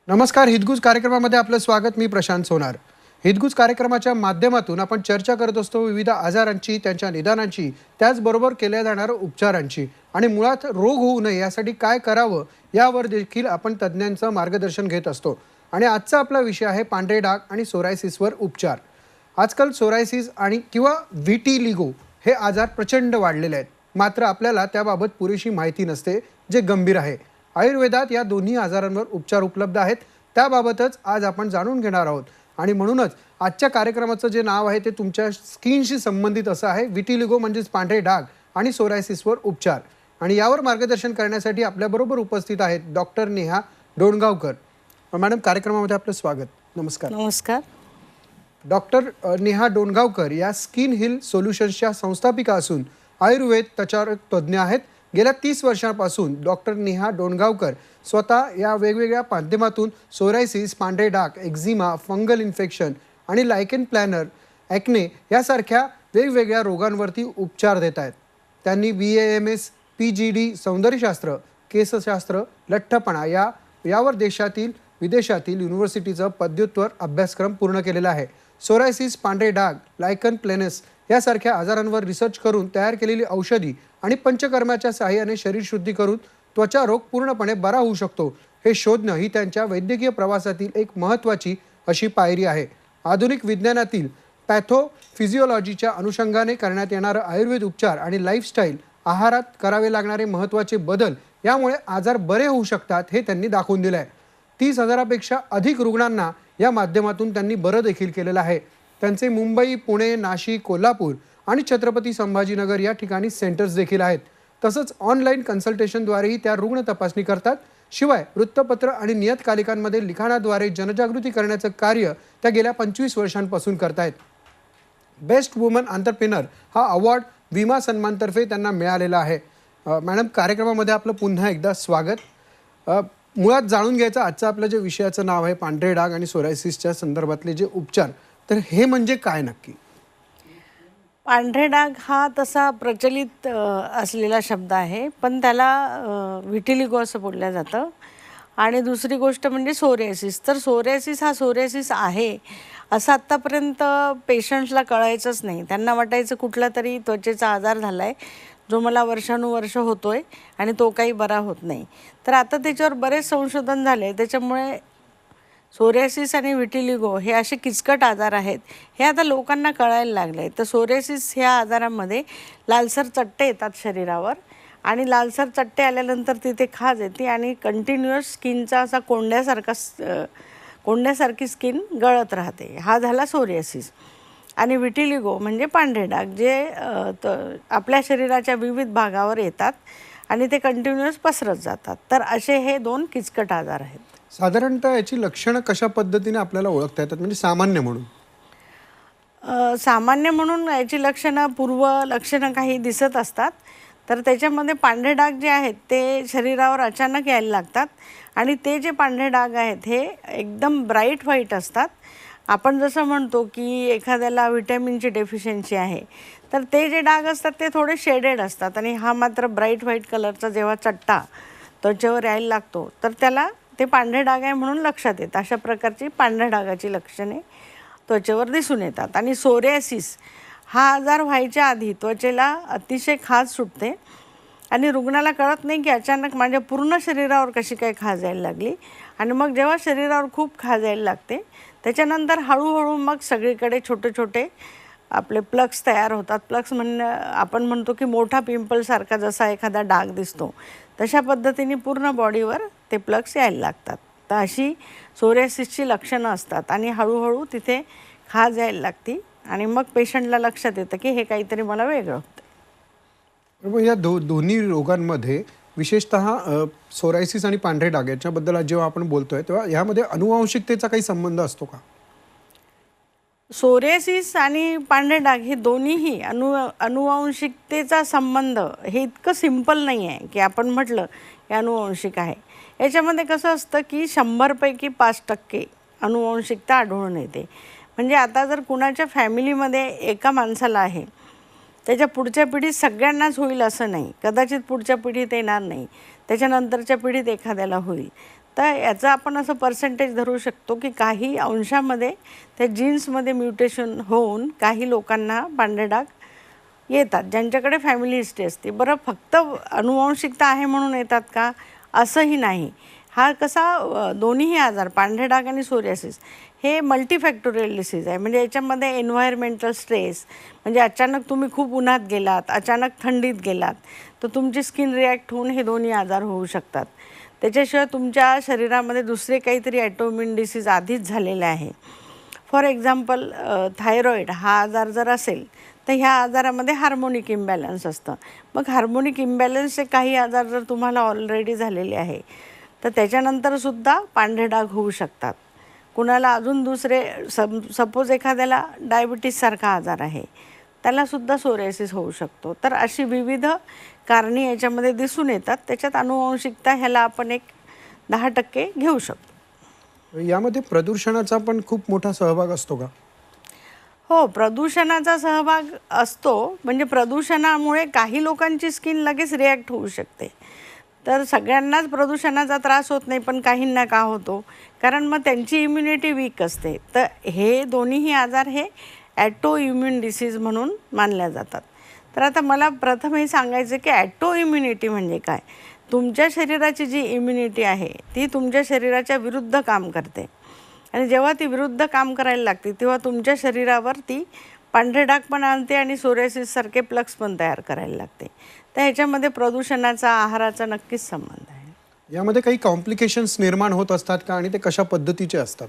नमस्कार. हितगुज कार्यक्रमामध्ये आपलं स्वागत. मी प्रशांत सोनार. हितगुज कार्यक्रमाच्या माध्यमातून आपण चर्चा करत असतो विविध आजारांची, त्यांच्या निदानांची, त्याचबरोबर केल्या जाणाऱ्या उपचारांची आणि मुळात रोग होऊ नये यासाठी काय करावं यावर देखील आपण तज्ज्ञांचं मार्गदर्शन घेत असतो. आणि आजचा आपला विषय आहे पांढरे डाग आणि सोरायसिसवर उपचार. आजकाल सोरायसिस आणि किंवा व्हिटिलिगो हे आजार प्रचंड वाढलेले आहेत, मात्र आपल्याला त्याबाबत पुरेशी माहिती नसते, जे गंभीर आहे. आयुर्वेदात या दोन्ही आजारांवर उपचार उपलब्ध आहेत, त्याबाबतच आज आपण जाणून घेणार आहोत. आणि म्हणूनच आजच्या कार्यक्रमाचं जे नाव आहे ते तुमच्या स्किनशी संबंधित असं आहे, व्हिटिलिगो म्हणजेच पांढरे डाग आणि सोरायसिसवर उपचार. आणि यावर मार्गदर्शन करण्यासाठी आपल्याबरोबर उपस्थित आहेत डॉक्टर नेहा डोणगावकर. मॅडम, कार्यक्रमामध्ये आपलं स्वागत. नमस्कार. नमस्कार. डॉक्टर नेहा डोणगावकर या स्किन हिल सोल्युशन्सच्या संस्थापिका असून आयुर्वेद त्वचारोग तज्ज्ञ आहेत. गेल्या 30 वर्षांपासून डॉक्टर नेहा डोणगावकर स्वतः या वेगवेगळ्या माध्यमातून सोरायसिस, पांढरे डाग, एक्झिमा, फंगल इन्फेक्शन आणि लायकेन प्लॅनर, ॲक्ने यासारख्या वेगवेगळ्या रोगांवरती उपचार देत आहेत. त्यांनी BAMS, PGD, सौंदर्यशास्त्र, केसशास्त्र, लठ्ठपणा यावर देशातील विदेशातील युनिव्हर्सिटीचा पदव्युत्तर अभ्यासक्रम पूर्ण केलेला आहे. सोरायसिस, पांढरे डाग, लायकन प्लेनस यासारख्या आजारांवर रिसर्च करून तयार केलेली औषधी आणि पंचकर्माच्या सहाय्याने शरीर शुद्धी करून त्वचा रोग पूर्णपणे बरा होऊ शकतो हे शोधणं ही त्यांच्या वैद्यकीय प्रवासातील एक महत्त्वाची अशी पायरी आहे. आधुनिक विज्ञानातील पॅथोफिजिओलॉजीच्या अनुषंगाने करण्यात येणारं आयुर्वेद उपचार आणि लाईफस्टाईल, आहारात करावे लागणारे महत्त्वाचे बदल यामुळे आजार बरे होऊ शकतात हे त्यांनी दाखवून दिलं आहे. 30,000पेक्षा अधिक रुग्णांना या माध्यमातून त्यांनी बरं देखील केलेलं आहे. त्यांचे मुंबई, पुणे, नाशिक, कोल्हापूर आणि छत्रपती संभाजीनगर या ठिकाणी सेंटर्स देखील आहेत. तसंच ऑनलाईन कन्सल्टेशनद्वारेही त्या रुग्ण तपासणी करतात. शिवाय वृत्तपत्र आणि नियतकालिकांमध्ये लिखाणाद्वारे जनजागृती करण्याचं कार्य त्या गेल्या 25 वर्षांपासून करतायत. बेस्ट वुमन एंटरप्रेन्योर हा अवॉर्ड विमा सन्मानतर्फे त्यांना मिळालेला आहे. मॅडम, कार्यक्रमामध्ये आपलं पुन्हा एकदा स्वागत. मुळात जाणून घ्यायचं आजचं आपलं जे विषयाचं नाव आहे पांढरे डाग आणि सोरायसिसच्या संदर्भातले जे उपचार, तर हे म्हणजे काय नक्की? पांढरे डाग हा तसा प्रचलित असलेला शब्द आहे, पण त्याला व्हिटिलिगो असं बोललं जातं. आणि दुसरी गोष्ट म्हणजे सोरियासिस. तर सोरियासिस हा सोरियासिस आहे असं आत्तापर्यंत पेशंट्सला कळायचंच नाही. त्यांना वाटायचं कुठला तरी त्वचेचा आजार झाला आहे जो मला वर्षानुवर्ष होतो आहे आणि तो काही बरा होत नाही. तर आता त्याच्यावर बरेच संशोधन झाले, त्याच्यामुळे सोरियासिस आणि व्हिटिलिगो हे असे किचकट आजार आहेत हे आता लोकांना कळायला लागले. तर सोरियासिस ह्या आजारामध्ये लालसर चट्टे येतात शरीरावर आणि लालसर चट्टे आल्यानंतर तिथे खाज येते आणि कंटिन्युअस स्किनचा असा कोंड्यासारखी स्किन गळत राहते. हा झाला सोरियासिस. आणि व्हिटिलिगो म्हणजे पांढरे डाग जे आपल्या शरीराच्या विविध भागावर येतात आणि ते कंटिन्युअस पसरत जातात. तर असे हे दोन किचकट आजार आहेत. साधारणतः याची लक्षणं कशा पद्धतीने आपल्याला ओळखता येतात, म्हणजे सामान्य म्हणून? सामान्य म्हणून याची पूर्व लक्षणं काही दिसत असतात. तर त्याच्यामध्ये पांढरे डाग जे आहेत ते शरीरावर अचानक यायला लागतात आणि ते जे पांढरे डाग आहेत हे एकदम ब्राईट व्हाईट असतात. आपण जसं म्हणतो की एखाद्याला व्हिटॅमिनची डेफिशियन्सी आहे, तर ते जे डाग असतात ते थोडे शेडेड असतात आणि हा मात्र ब्राईट व्हाईट कलरचा जेव्हा चट्टा त्वचेवर यायला लागतो तर त्याला ते पांढरे डाग आहे म्हणून लक्षात येतं. अशा प्रकारची पांढऱ्या डागाची लक्षणे त्वचेवर दिसून येतात. आणि सोरियासिस हा आजार व्हायच्या आधी त्वचेला अतिशय खाज सुटते आणि रुग्णाला कळत नाही की अचानक माझ्या पूर्ण शरीरावर कशी काय खाज यायला लागली. आणि मग जेव्हा शरीरावर खूप खाज यायला लागते त्याच्यानंतर हळूहळू मग सगळीकडे छोटे छोटे आपले प्लग्स तयार होतात. प्लग्स आपण म्हणतो की मोठा पिंपलसारखा जसा एखादा डाग दिसतो तशा पद्धतीने पूर्ण बॉडीवर ते प्लग्स यायला लागतात. तर अशी सोरियासिसची लक्षणं असतात आणि हळूहळू तिथे खाज यायला लागती आणि मग पेशंटला लक्षात येतं की हे काहीतरी मला वेगळं होतं. या दोन्ही रोगांमध्ये विशेषतः सोरायसिस आणि पांढरे डाग याच्याबद्दल जेव्हा आपण बोलतोय तेव्हा यामध्ये अनुवांशिकतेचा काही संबंध असतो का? सोरियासिस आणि पांढरे डाग हे दोन्हीही अनुवांशिकतेचा संबंध हे इतकं सिंपल नाही आहे की आपण म्हटलं की अनुवांशिक आहे. याच्यामध्ये कसं असतं की 100पैकी 5% अनुवांशिकता आढळून येते. म्हणजे आता जर कुणाच्या फॅमिलीमध्ये एका माणसाला आहे त्याच्या पुढच्या पिढीत सगळ्यांनाच होईल असं नाही. कदाचित पुढच्या पिढीत येणार नाही, त्याच्यानंतरच्या पिढीत एखाद्याला होईल. तर याचं आपण असं पर्सेंटेज धरू शकतो की काही अंशामध्ये त्या जीन्समध्ये म्युटेशन होऊन काही लोकांना पांढरे डाग येतात, ज्यांच्याकडे फॅमिली हिस्ट्री असते. बरं, फक्त अनुवांशिकता आहे म्हणून येतात का, असंही नाही. हा कसा दोन्हीही आजार, पांढरे डाग आणि सोरियासिस, हे मल्टीफॅक्टोरियल डिसीज आहे. म्हणजे याच्यामध्ये एन्व्हायरमेंटल स्ट्रेस, म्हणजे अचानक तुम्ही खूप उन्हात गेलात, अचानक थंडीत गेलात, तर तुमची स्किन रिॲक्ट होऊन हे दोन्ही आजार होऊ शकतात. त्याच्याशिवाय तुमच्या शरीरामध्ये दुसरे काहीतरी ॲटोइम्यून डिसीज आधीच झालेले आहे. फॉर एक्झाम्पल थायरॉईड हा आजार जर असेल तर ह्या आजारामध्ये हार्मोनिक इम्बॅलन्स असतं. मग हार्मोनिक इम्बॅलन्सचे काही आजार जर तुम्हाला ऑलरेडी झालेले आहे तर त्याच्यानंतरसुद्धा पांढरे डाग होऊ शकतात. कुणाला अजून दुसरे सपोज एखाद्याला डायबिटीससारखा आजार आहे, त्यालासुद्धा सोरियासिस होऊ शकतो. तर अशी विविध कारणे याच्यामध्ये दिसून येतात. त्याच्यात अनुवांशिकता ह्याला आपण एक 10% घेऊ शकतो. यामध्ये प्रदूषणाचा पण खूप मोठा सहभाग असतो का? हो, प्रदूषणाचा सहभाग असतो. म्हणजे प्रदूषणामुळे काही लोकांची स्किन लगेच रिॲक्ट होऊ शकते. तर सगळ्यांनाच प्रदूषणाचा त्रास होत नाही, पण काहींना का होतो, कारण मग त्यांची इम्युनिटी वीक असते. तर हे दोन्हीही आजार हे ॲटो इम्युन डिसीज म्हणून मानल्या जातात. तर आता मला प्रथम हे सांगायचं की ॲटो इम्युनिटी म्हणजे काय. तुमच्या शरीराची जी इम्युनिटी आहे ती तुमच्या शरीराच्या विरुद्ध काम करते, आणि जेव्हा ती विरुद्ध काम करायला लागते तेव्हा तुमच्या शरीरावर ती पांढरे डाग पण आणते आणि सोरियासिससारखे प्लग्स पण तयार करायला लागते. तर ह्याच्यामध्ये प्रदूषणाचा, आहाराचा नक्कीच संबंध आहे. यामध्ये काही कॉम्प्लिकेशन्स निर्माण होत असतात का आणि ते कशा पद्धतीचे असतात?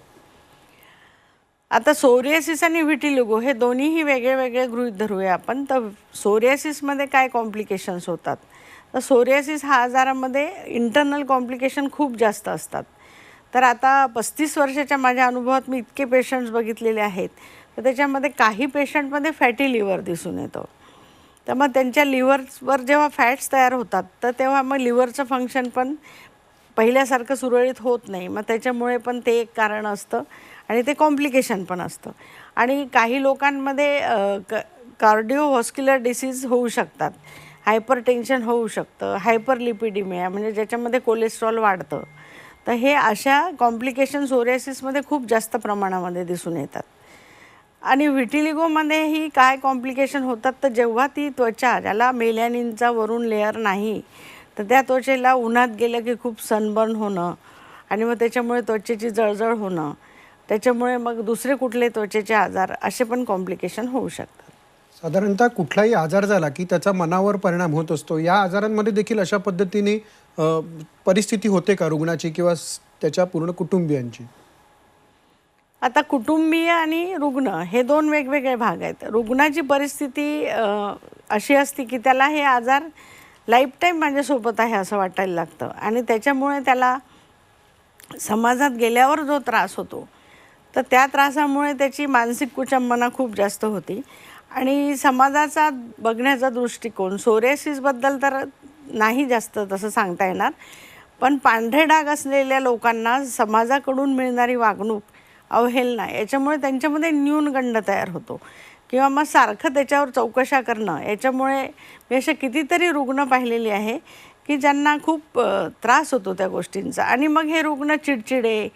आता सोरियासिस आणि व्हिटिलिगो हे दोन्हीही वेगळे वेगळे गृहीत धरूया आपण. तर सोरियासिसमध्ये काय कॉम्प्लिकेशन्स होतात, तर सोरियासिस हा आजारामध्ये इंटरनल कॉम्प्लिकेशन खूप जास्त असतात. तर आता 35 वर्षाच्या माझ्या अनुभवात मी इतके पेशंट्स बघितलेले आहेत, तर त्याच्यामध्ये काही पेशंटमध्ये फॅटी लिव्हर दिसून येतं. तर मग त्यांच्या लिव्हरवर जेव्हा फॅट्स तयार होतात तर तेव्हा मग लिव्हरचं फंक्शन पण पहिल्यासारखं सुरळीत होत नाही. मग त्याच्यामुळे पण ते एक कारण असतं आणि ते कॉम्प्लिकेशन पण असतं. आणि काही लोकांमध्ये कार्डिओव्हास्क्युलर डिसीज होऊ शकतात, हायपरटेन्शन होऊ शकतं, हायपरलिपिडिमिया म्हणजे ज्याच्यामध्ये कोलेस्ट्रॉल वाढतं. तर हे अशा कॉम्प्लिकेशन सोरियासिसमध्ये खूप जास्त प्रमाणामध्ये दिसून येतात. आणि व्हिटिलिगोमध्येही काय कॉम्प्लिकेशन होतात, तर जेव्हा ती त्वचा, ज्याला मेलॅनिनचा वरून लेअर नाही, तर त्या त्वचेला उन्हात गेलं की खूप सनबर्न होणं आणि मग त्याच्यामुळे त्वचेची जळजळ होणं, त्याच्यामुळे मग दुसरे कुठले त्वचेचे आजार, असे पण कॉम्प्लिकेशन होऊ शकतात. साधारणतः कुठलाही आजार झाला की त्याचा मनावर परिणाम होत असतो. या आजारांमध्ये देखील अशा पद्धतीने परिस्थिती होते का रुग्णाची किंवा त्याच्या पूर्ण कुटुंबियांची? आता कुटुंबीय आणि रुग्ण हे दोन वेगवेगळे भाग आहेत. रुग्णाची परिस्थिती अशी असते की त्याला हे आजार लाईफटाईम माझ्यासोबत आहे असं वाटायला लागतं, आणि त्याच्यामुळे त्याला समाजात गेल्यावर जो त्रास होतो तर त्या त्रासामुळे त्याची मानसिक कुचंबना खूप जास्त होती. आणि समाजाचा बघण्याचा दृष्टिकोन सोरियासिसबद्दल तर नाही जास्त तसं सांगता येणार, पण पांढरे डाग असलेल्या लोकांना समाजाकडून मिळणारी वागणूक, अवहेलना, याच्यामुळे त्यांच्यामध्ये न्यूनगंड तयार होतो, किंवा मग सारखं त्याच्यावर चौकशा करणं. याच्यामुळे मी असे कितीतरी रुग्ण पाहिलेले आहे की ज्यांना खूप त्रास होतो त्या गोष्टींचा. आणि मग हे रुग्ण चिडचिडे,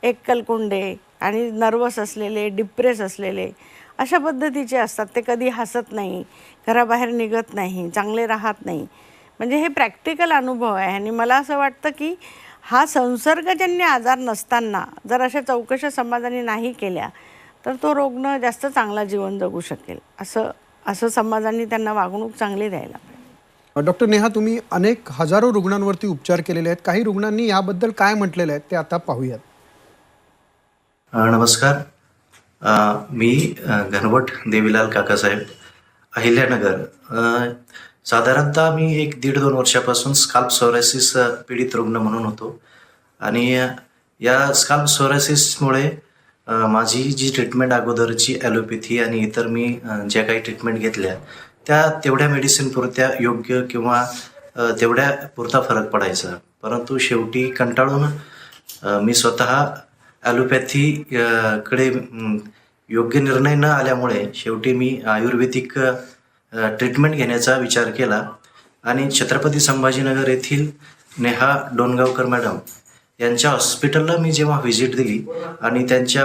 एकलकोंडे आणि नर्वस असलेले, डिप्रेस असलेले अशा पद्धतीचे असतात. ते कधी हसत नाही, घराबाहेर निघत नाही, चांगले राहत नाही. म्हणजे हे प्रॅक्टिकल अनुभव आहे. आणि मला असं वाटतं की हा संसर्गजन्य आजार नसताना जर अशा चौकशा समाजाने नाही केल्या तर तो रुग्ण जास्त चांगला जीवन जगू शकेल. असं समाजाने त्यांना वागणूक चांगली द्यायला पाहिजे. डॉक्टर नेहा, तुम्ही अनेक हजारो रुग्णांवरती उपचार केलेले आहेत. काही रुग्णांनी याबद्दल काय म्हटलेलं आहे ते आता पाहूयात. नमस्कार. मी घनवट देवीलाल काकासाहेब, अहिल्यानगर. साधारणतः मी 1-1.5-2 वर्षापासून स्काल्प सोरायसिस पीडित रुग्ण म्हणून होतो. आणि या स्काल्प सोरायसिसमुळे माझी जी ट्रीटमेंट अगोदरची ॲलोपॅथी आणि इतर मी ज्या काही ट्रीटमेंट घेतल्या त्या तेवढ्या मेडिसिन पुरत्या योग्य किंवा तेवढ्या पुरता फरक पडायचा. परंतु शेवटी कंटाळून मी स्वतः ॲलोपॅथी कडे योग्य निर्णय न आल्यामुळे शेवटी मी आयुर्वेदिक ट्रीटमेंट घेण्याचा विचार केला. आणि छत्रपती संभाजीनगर येथील नेहा डोणगावकर मॅडम यांच्या हॉस्पिटलला मी जेव्हा व्हिजिट दिली आणि त्यांच्या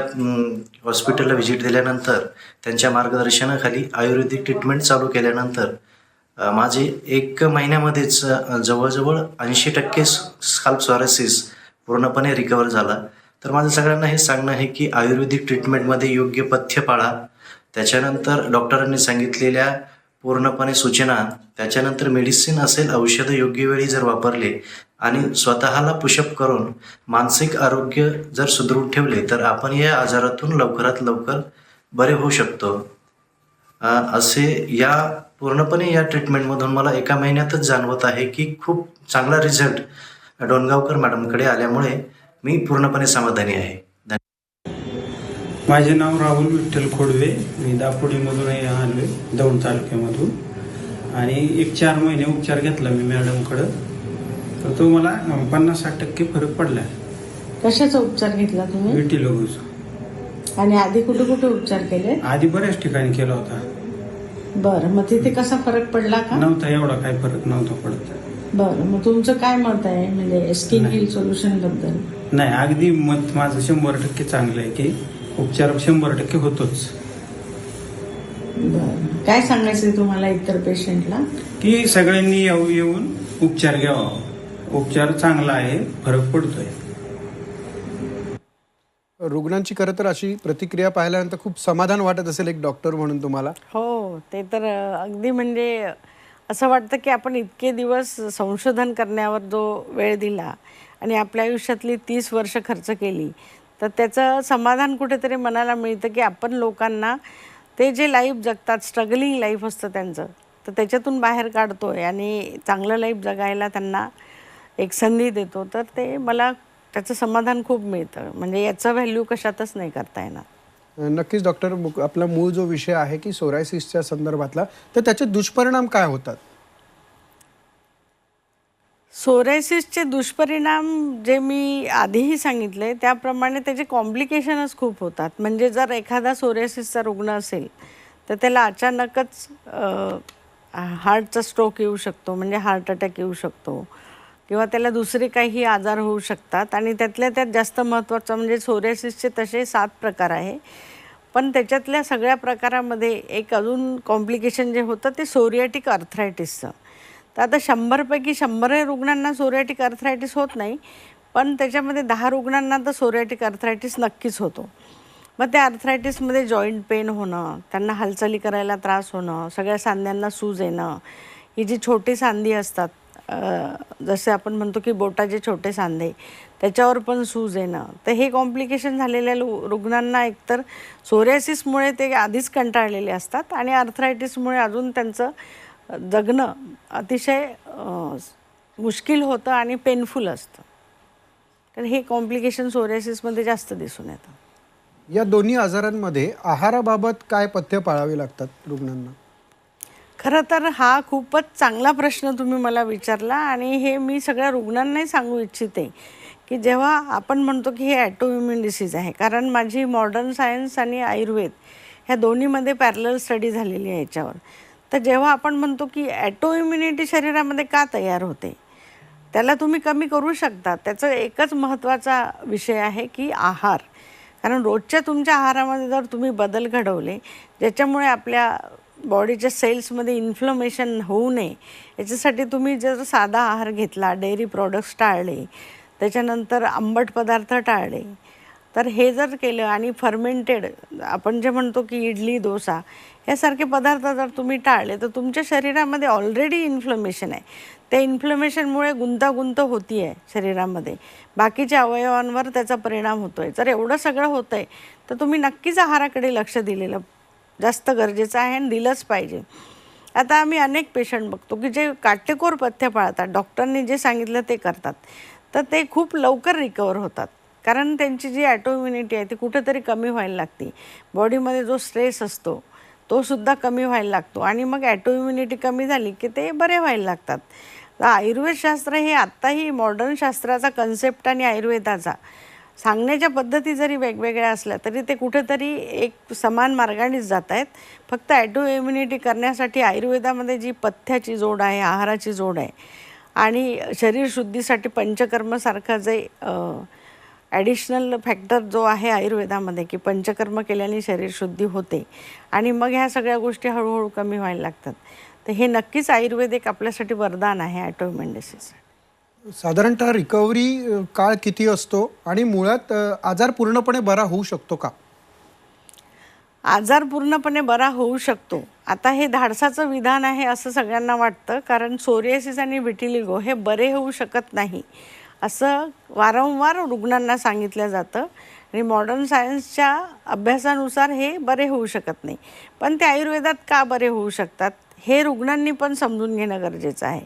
हॉस्पिटलला व्हिजिट दिल्यानंतर त्यांच्या मार्गदर्शनाखाली आयुर्वेदिक ट्रीटमेंट चालू केल्यानंतर माझे 1 महिन्यामध्येच जवळजवळ 80% स्काल्प सोरायसिस पूर्णपणे रिकवर झाला. तर माझं सगळ्यांना हे सांगणं आहे की आयुर्वेदिक ट्रीटमेंटमध्ये योग्य पथ्य पाळा. त्याच्यानंतर डॉक्टरांनी सांगितलेल्या पूर्णपणे सूचना, त्याच्यानंतर मेडिसिन असेल, औषधं योग्य वेळी जर वापरले आणि स्वतःला पुशअप करून मानसिक आरोग्य जर सुदृढ ठेवले तर आपण या आजारातून लवकरात लवकर बरे होऊ शकतो. असे या पूर्णपणे या ट्रीटमेंटमधून मला 1 महिन्यातच जाणवत आहे की खूप चांगला रिझल्ट डोणगावकर मॅडमकडे आल्यामुळे मी पूर्णपणे समाधानी आहे. माझे नाव राहुल विठ्ठल खोडवे. मी दापोडीमधून आलो आहे, दौंड तालुक्यामधून. आणि 1-4 महिने उपचार घेतला मी मॅडमकडं, तर तो मला 50-60% फरक पडला. कशाचा उपचार घेतला तुम्ही? विटिलोगोचा. आणि आधी कुठे कुठे उपचार केले? आधी बऱ्याच ठिकाणी केला होता. बरं, मग तिथे कसा फरक पडला का? नव्हता, एवढा काही फरक नव्हता पडत. बरं, मग तुमचं काय मत आहे म्हणजे स्किन हिल सोल्युशन बद्दल? नाही, अगदी मत माझं 100% चांगलं आहे की उपचार 100% होतोच. बरं, काय सांगायचं तुम्हाला इतर पेशंटला? की सगळ्यांनी येऊन उपचार घ्यावा. उपचार चांगला आहे, फरक पडतोय. रुग्णांची खरं तर अशी प्रतिक्रिया पाहिल्यानंतर खूप समाधान वाटत असेल एक डॉक्टर म्हणून तुम्हाला. हो, ते तर अगदी म्हणजे असं वाटतं की आपण इतके दिवस संशोधन करण्यावर जो वेळ दिला आणि आपल्या आयुष्यातली 30 वर्ष खर्च केली, तर त्याचं समाधान कुठेतरी मनाला मिळतं की आपण लोकांना ते जे लाईफ जगतात, स्ट्रगलिंग लाईफ असतं त्यांचं, तर त्याच्यातून बाहेर काढतोय आणि चांगलं लाईफ जगायला त्यांना एक संधी देतो. तर ते मला त्याचं समाधान खूप मिळतं. म्हणजे याचं व्हॅल्यू कशातच नाही करता येणार. नक्कीच डॉक्टर, आपला मूळ जो विषय आहे की सोरायसिसच्या संदर्भातला, तर त्याचे दुष्परिणाम काय होतात? सोरायसिसचे दुष्परिणाम जे मी आधीही सांगितले त्याप्रमाणे त्याचे कॉम्प्लिकेशनच खूप होतात. म्हणजे जर एखादा सोरायसिसचा रुग्ण असेल तर त्याला अचानकच हार्टचा स्ट्रोक येऊ शकतो, म्हणजे हार्ट अटॅक येऊ शकतो, किंवा त्याला दुसरे काही आजार होऊ शकतात. आणि त्यातल्या त्यात जास्त महत्त्वाचं म्हणजे सोरायसिसचे तसे 7 प्रकार आहे, पण त्याच्यातल्या सगळ्या प्रकारामध्ये एक अजून कॉम्प्लिकेशन जे होतं ते सोरियाटिक अर्थरायटिसचं. तर आता 100पैकी 100 रुग्णांना सोरियाटिक अर्थरायटिस होत नाही, पण त्याच्यामध्ये 10 रुग्णांना तर सोरियाटिक अर्थरायटिस नक्कीच होतो. मग त्या अर्थरायटिसमध्ये जॉईंट पेन होणं, त्यांना हालचाली करायला त्रास होणं, सगळ्या सांध्यांना सूज येणं, ही जी छोटी सांधी असतात, जसे आपण म्हणतो की बोटाचे छोटे सांधे, त्याच्यावर पण सूज येणं, तर हे कॉम्प्लिकेशन झालेल्या रुग्णांना एकतर सोरियासिसमुळे ते आधीच कंटाळलेले असतात आणि अर्थरायटिसमुळे अजून त्यांचं जगणं अतिशय मुश्किल होतं आणि पेनफुल असतं. तर हे कॉम्प्लिकेशन सोरियासिसमध्ये जास्त दिसून येतं. या दोन्ही आजारांमध्ये आहाराबाबत काय पथ्य पाळावे लागतात रुग्णांना? खरं तर हा खूपच चांगला प्रश्न तुम्ही मला विचारला आणि हे मी सगळ्या रुग्णांनाही सांगू इच्छिते की जेव्हा आपण म्हणतो की हे ॲटोइम्युन डिसीज आहे, कारण माझी मॉडर्न सायन्स आणि आयुर्वेद ह्या दोन्हीमध्ये पॅरलल स्टडी झालेली आहे याच्यावर. तर जेव्हा आपण म्हणतो की ॲटोइम्युनिटी शरीरामध्ये का तयार होते, त्याला तुम्ही कमी करू शकता. त्याचं एकच महत्त्वाचा विषय आहे की आहार. कारण रोजच्या तुमच्या आहारामध्ये जर तुम्ही बदल घडवले ज्याच्यामुळे आपल्या बॉडीच्या सेल्समध्ये इन्फ्लमेशन होऊ नये, याच्यासाठी तुम्ही जर साधा आहार घेतला, डेअरी प्रॉडक्ट्स टाळले, त्याच्यानंतर आंबट पदार्थ टाळले, तर हे जर केलं आणि फर्मेंटेड आपण जे म्हणतो की इडली, डोसा यासारखे पदार्थ जर तुम्ही टाळले, तर तुमच्या शरीरामध्ये ऑलरेडी इन्फ्लमेशन आहे. त्या इन्फ्लमेशनमुळे गुंतागुंत होती आहे शरीरामध्ये, बाकीच्या अवयवांवर त्याचा परिणाम होतो आहे. जर एवढं सगळं होतं आहे तर तुम्ही नक्कीच आहाराकडे लक्ष दिलेलं जास्त गरजेचं आहे आणि दिलंच पाहिजे. आता आम्ही अनेक पेशंट बघतो की जे काटेकोर पथ्य पाळतात, डॉक्टरांनी जे सांगितलं ते करतात, तर ते खूप लवकर रिकवर होतात. कारण त्यांची जी ॲटोइम्युनिटी आहे ती कुठेतरी कमी व्हायला लागते. बॉडीमध्ये जो स्ट्रेस असतो तो सुद्धा कमी व्हायला लागतो आणि मग ॲटोइम्युनिटी कमी झाली की ते बरे व्हायला लागतात. आयुर्वेदशास्त्र हे आत्ताही मॉडर्न शास्त्राचा कन्सेप्ट आणि आयुर्वेदाचा सांगण्याच्या पद्धती जरी वेगवेगळ्या असल्या तरी ते कुठेतरी एक समान मार्गानेच जात आहेत. फक्त ॲटोइम्युनिटी करण्यासाठी आयुर्वेदामध्ये जी पथ्याची जोड आहे, आहाराची जोड आहे, आणि शरीर शुद्धीसाठी पंचकर्मसारखं जे ॲडिशनल फॅक्टर जो आहे आयुर्वेदामध्ये की पंचकर्म केल्याने शरीर शुद्धी होते आणि मग ह्या सगळ्या गोष्टी हळूहळू कमी व्हायला लागतात. तर हे नक्कीच आयुर्वेद एक आपल्यासाठी वरदान आहे ऑटोइम्यून डिसीज. साधारणतः रिकव्हरी काळ किती असतो आणि मुळात आजार पूर्णपणे बरा होऊ शकतो का? आजार पूर्णपणे बरा होऊ शकतो. आता हे धाडसाचं विधान आहे असं सगळ्यांना वाटतं, कारण सोरियासिस आणि विटिलिगो हे बरे होऊ शकत नाही असं वारंवार रुग्णांना सांगितलं जातं आणि मॉडर्न सायन्सच्या अभ्यासानुसार हे बरे होऊ शकत नाही. पण ते आयुर्वेदात का बरे होऊ शकतात हे रुग्णांनी पण समजून घेणं गरजेचं आहे.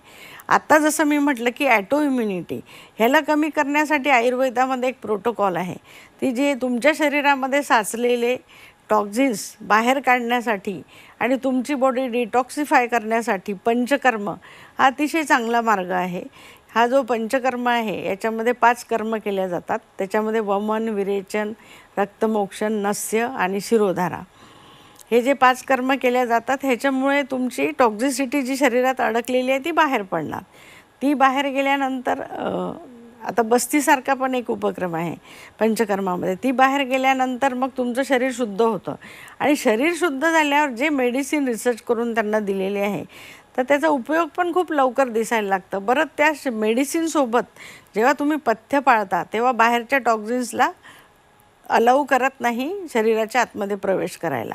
आता जसं मी म्हटलं की ॲटो इम्युनिटी ह्याला कमी करण्यासाठी आयुर्वेदामध्ये एक प्रोटोकॉल आहे, ती जे तुमच्या शरीरामध्ये साचलेले टॉक्झिन्स बाहेर काढण्यासाठी आणि तुमची बॉडी डिटॉक्सिफाय करण्यासाठी पंचकर्म हा अतिशय चांगला मार्ग आहे. हा जो पंचकर्म आहे याच्यामध्ये 5 कर्म केल्या जातात. त्याच्यामध्ये वमन, विरेचन, रक्तमोक्षण, नस्य आणि शिरोधारा हे जे 5 कर्म केल्या जातात ह्याच्यामुळे तुमची टॉक्झिसिटी जी शरीरात अडकलेली आहे ती बाहेर पडणार. ती बाहेर गेल्यानंतर आता बस्तीसारखा पण एक उपक्रम आहे पंचकर्मामध्ये, ती बाहेर गेल्यानंतर मग तुमचं शरीर शुद्ध होतं आणि शरीर शुद्ध झाल्यावर जे मेडिसिन रिसर्च करून त्यांना दिलेले आहे तर त्याचा उपयोग पण खूप लवकर दिसायला लागतं. बरं त्या मेडिसिनसोबत जेव्हा तुम्ही पथ्य पाळता तेव्हा बाहेरच्या टॉक्झिन्सला अलाऊ करत नाही शरीराच्या आतमध्ये प्रवेश करायला.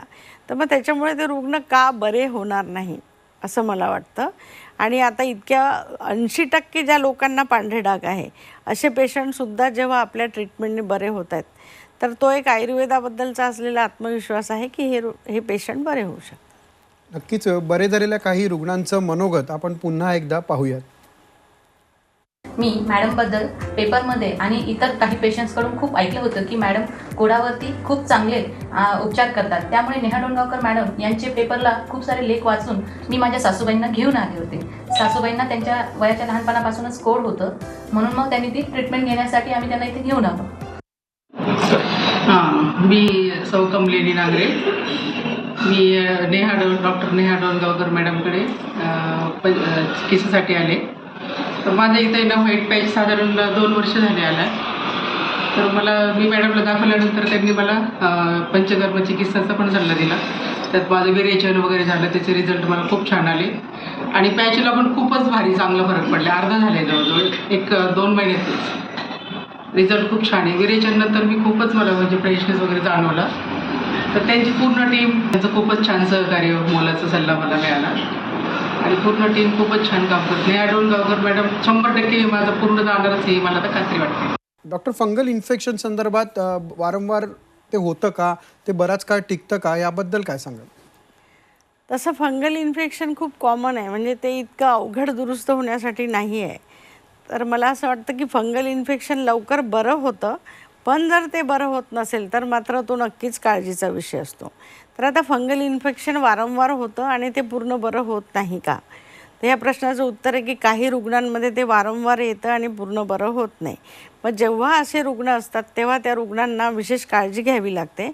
तर मग त्याच्यामुळे ते रुग्ण का बरे होणार नाही असं मला वाटतं. आणि आता इतक्या 80% ज्या लोकांना पांढरे डाग आहे असे पेशंटसुद्धा जेव्हा आपल्या ट्रीटमेंटने बरे होत आहेत तर तो एक आयुर्वेदाबद्दलचा असलेला आत्मविश्वास आहे की हे पेशंट बरे होऊ शकतात. नक्कीच बरे झालेल्या काही रुग्णांचं मनोगत आपण पुन्हा एकदा पाहूयात. मी मॅडमबद्दल पेपरमध्ये आणि इतर काही पेशंट्सकडून खूप ऐकलं होतं की मॅडम कोडावरती खूप चांगले उपचार करतात. त्यामुळे नेहा डोणगावकर मॅडम यांचे पेपरला खूप सारे लेख वाचून मी माझ्या सासूबाईंना घेऊन आले होते. सासूबाईंना त्यांच्या वयाच्या लहानपणापासूनच कोड होतं, म्हणून मग त्यांनी ती ट्रीटमेंट घेण्यासाठी आम्ही त्यांना इथे घेऊन आलो. मी सौ कमलेनी नागरे. मी डॉक्टर नेहा डोणगावकर मॅडमकडे चिकित्सेसाठी आले. तर माझं इथं ना व्हाईट पॅच साधारण 2 वर्ष झाले आला. तर मी मॅडमला दाखवल्यानंतर त्यांनी मला पंचकर्म चिकित्साचा पण सल्ला दिला. त्यात माझं विरेचन वगैरे झालं, त्याचे रिझल्ट मला खूप छान आले आणि पॅचला पण खूपच भारी चांगला फरक पडला. अर्धा झाले जवळजवळ 1-2 महिन्यातच रिझल्ट खूप छान आहे. विरेचन नंतर मी खूपच मला म्हणजे फ्रेशनेस वगैरे जाणवला. तर त्यांची पूर्ण टीम, त्यांचं खूपच छान सहकार्य, मोलाचा सल्ला मला मिळाला आणि पूर्ण टीम खूपच छान काम करते. नेहा डोणगावकर मॅडम 100% माझं पूर्ण जाणारच हे मला तर खात्री वाटते. डॉक्टर, फंगल इन्फेक्शन संदर्भात वारंवार ते होतं का, ते बराच काळ टिकतं का, याबद्दल काय सांगाल? तसं फंगल इन्फेक्शन खूप कॉमन आहे, म्हणजे ते इतकं अवघड दुरुस्त होण्यासाठी नाही आहे. तर मला असं वाटतं की फंगल इन्फेक्शन लवकर बरं होतं, पण जर ते बरं होत नसेल तर मात्र तो नक्कीच काळजीचा विषय असतो. तर आता फंगल इन्फेक्शन वारंवार होतं आणि ते पूर्ण बरं होत नाही का, तर ह्या प्रश्नाचं उत्तर आहे की काही रुग्णांमध्ये ते वारंवार येतं आणि पूर्ण बरं होत नाही. मग जेव्हा असे रुग्ण असतात तेव्हा त्या रुग्णांना विशेष काळजी घ्यावी लागते,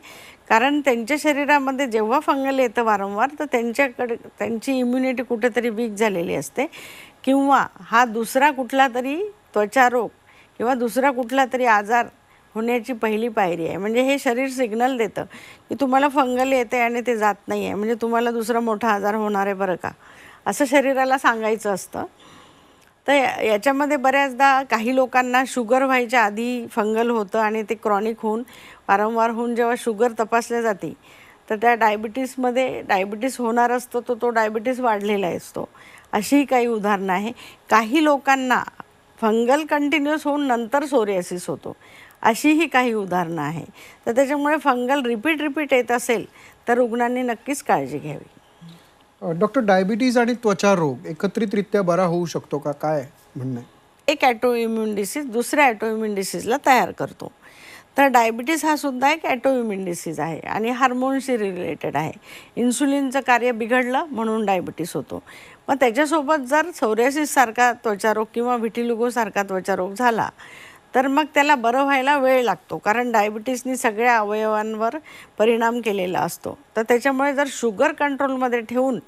कारण त्यांच्या शरीरामध्ये जेव्हा फंगल येतं वारंवार तर त्यांची इम्युनिटी कुठेतरी वीक झालेली असते किंवा हा दुसरा कुठला तरी त्वचारोग किंवा दुसरा कुठला तरी आजार होण्याची पहिली पायरी आहे. म्हणजे हे शरीर सिग्नल देतं की तुम्हाला फंगल येते आणि ते जात नाही आहे, म्हणजे तुम्हाला दुसरा मोठा आजार होणार आहे बरं का, असं शरीराला सांगायचं असतं. तर याच्यामध्ये बऱ्याचदा काही लोकांना शुगर व्हायच्या आधी फंगल होतं आणि ते क्रॉनिक होऊन वारंवार होऊन जेव्हा शुगर तपासल्या जाते तर त्या डायबिटीस होणार असतो, तो डायबिटीस वाढलेला असतो. अशीही काही उदाहरणं आहे. काही लोकांना फंगल कंटिन्युअस होऊन नंतर सोरियासिस होतो, अशीही काही उदाहरणं आहे. तर त्याच्यामुळे फंगल रिपीट येत असेल तर रुग्णांनी नक्कीच काळजी घ्यावी. डॉक्टर, डायबिटीज आणि त्वचा रोग एकत्रितरित्या बरा होऊ शकतो का, काय म्हणणं आहे? एक ॲटोइम्यून डिसीज दुसऱ्या ॲटोइम्यून डिसीजला तयार करतो. तर डायबिटीस हा सुद्धा एक ॲटोइम्यून डिसीज आहे आणि हार्मोनशी रिलेटेड आहे. इन्सुलिनचं कार्य बिघडलं म्हणून डायबिटीस होतो. मग त्याच्यासोबत जर सोरियासिससारखा त्वचारोग किंवा व्हिटिलिगोसारखा त्वचारोग झाला तर मग त्याला बरं व्हायला वेळ लागतो, कारण डायबिटीसनी सगळ्या अवयवांवर परिणाम केलेला असतो. तर त्याच्यामुळे जर शुगर कंट्रोलमध्ये ठेवून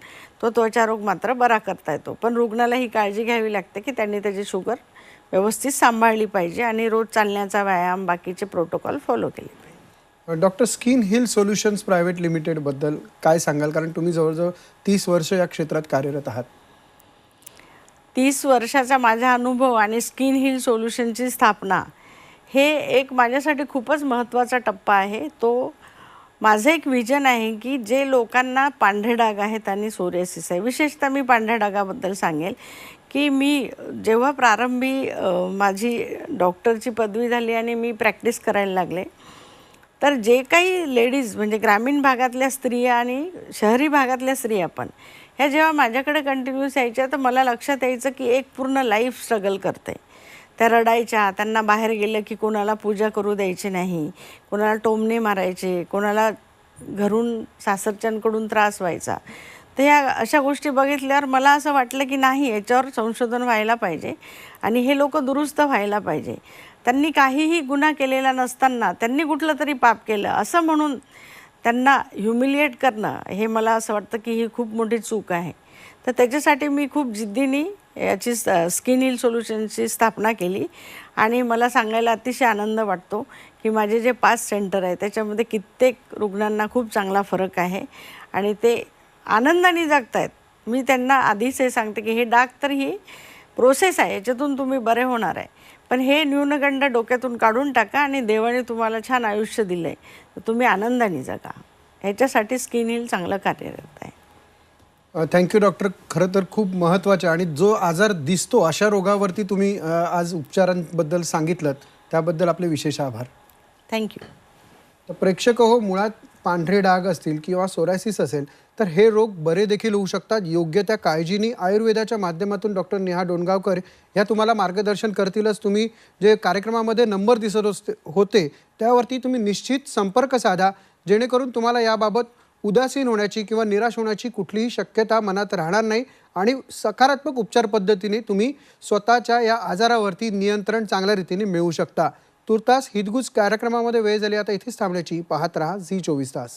तो त्वचारोग मात्र बरा करता येतो. पण रुग्णाला ही काळजी घ्यावी लागते की त्यांनी त्याची शुगर व्यवस्थित सांभाळली पाहिजे आणि रोज चालण्याचा व्यायाम, बाकीचे प्रोटोकॉल फॉलो केले पाहिजे. Doctor skin heal solutions private लिमिटेडबद्दल काय सांगाल? कारण तुम्ही जवळजवळ 30 वर्ष या क्षेत्रात कार्यरत आहात. 30 वर्षाचा माझा अनुभव आणि स्किन हिल सोल्युशनची स्थापना हे एक माझ्यासाठी खूपच महत्त्वाचा टप्पा आहे. तो माझं एक विजन आहे की जे लोकांना पांढरे डाग आहेत आणि सोरियासिस आहे, विशेषतः मी पांढऱ्या डागाबद्दल सांगेल की मी जेव्हा प्रारंभी माझी डॉक्टरची पदवी झाली आणि मी प्रॅक्टिस करायला लागले, तर जे काही लेडीज म्हणजे ग्रामीण भागातल्या स्त्रिया आणि शहरी भागातल्या स्त्रिया पण ह्या जेव्हा माझ्याकडे कंटिन्यूस यायच्या, तर मला लक्षात यायचं की एक पूर्ण लाईफ स्ट्रगल करते. त्या रडायच्या, त्यांना बाहेर गेलं की कोणाला पूजा करू द्यायची नाही, कोणाला टोमणे मारायचे, कोणाला घरून सासरच्यांकडून त्रास व्हायचा. तर ह्या अशा गोष्टी बघितल्यावर मला असं वाटलं की नाही, याच्यावर संशोधन व्हायला पाहिजे आणि हे लोक दुरुस्त व्हायला पाहिजे. त्यांनी काहीही गुन्हा केलेला नसताना त्यांनी कुठलं तरी पाप केलं असं म्हणून त्यांना ह्युमिलिएट करणं, हे मला असं वाटतं की ही खूप मोठी चूक आहे. तर त्याच्यासाठी मी खूप जिद्दीने याची स्किन हिल सोल्युशनची स्थापना केली आणि मला सांगायला अतिशय आनंद वाटतो की माझे जे 5 सेंटर आहे त्याच्यामध्ये कित्येक रुग्णांना खूप चांगला फरक आहे आणि ते आनंदाने जगत आहेत. मी त्यांना आधीच हे सांगते की हे डाग तर ही प्रोसेस आहे, याच्यातून तुम्ही बरे होणार आहे, पण हे न्यूनगंड डोक्यातून काढून टाका आणि देवाने तुम्हाला छान आयुष्य दिलं आहे, तर तुम्ही आनंदाने जगा. ह्याच्यासाठी स्किन हिल चांगलं कार्यरत आहे. Thank you doctor. खरं तर खूप महत्त्वाचे आणि जो आजार दिसतो अशा रोगावरती तुम्ही आज उपचारांबद्दल सांगितलं, त्याबद्दल आपले विशेष आभार. थँक्यू. तर प्रेक्षक हो, मुळात पांढरे डाग असतील किंवा सोरायसिस असेल तर हे रोग बरे देखील होऊ शकतात. योग्य त्या काळजीने आयुर्वेदाच्या माध्यमातून डॉक्टर नेहा डोणगावकर या तुम्हाला मार्गदर्शन करतीलच. तुम्ही जे कार्यक्रमामध्ये नंबर दिसत होते त्यावरती तुम्ही निश्चित संपर्क साधा, जेणेकरून तुम्हाला याबाबत उदासीन होण्याची किंवा निराश होण्याची कुठलीही शक्यता मनात राहणार नाही आणि सकारात्मक उपचार पद्धतीने तुम्ही स्वतःच्या या आजारावरती नियंत्रण चांगल्या रीतीने मिळवू शकता. तुर्तास हितगुज कार्यक्रमामध्ये वेळ झाली, आता इथेच थांबण्याची. पाहत रहा झी 24 तास.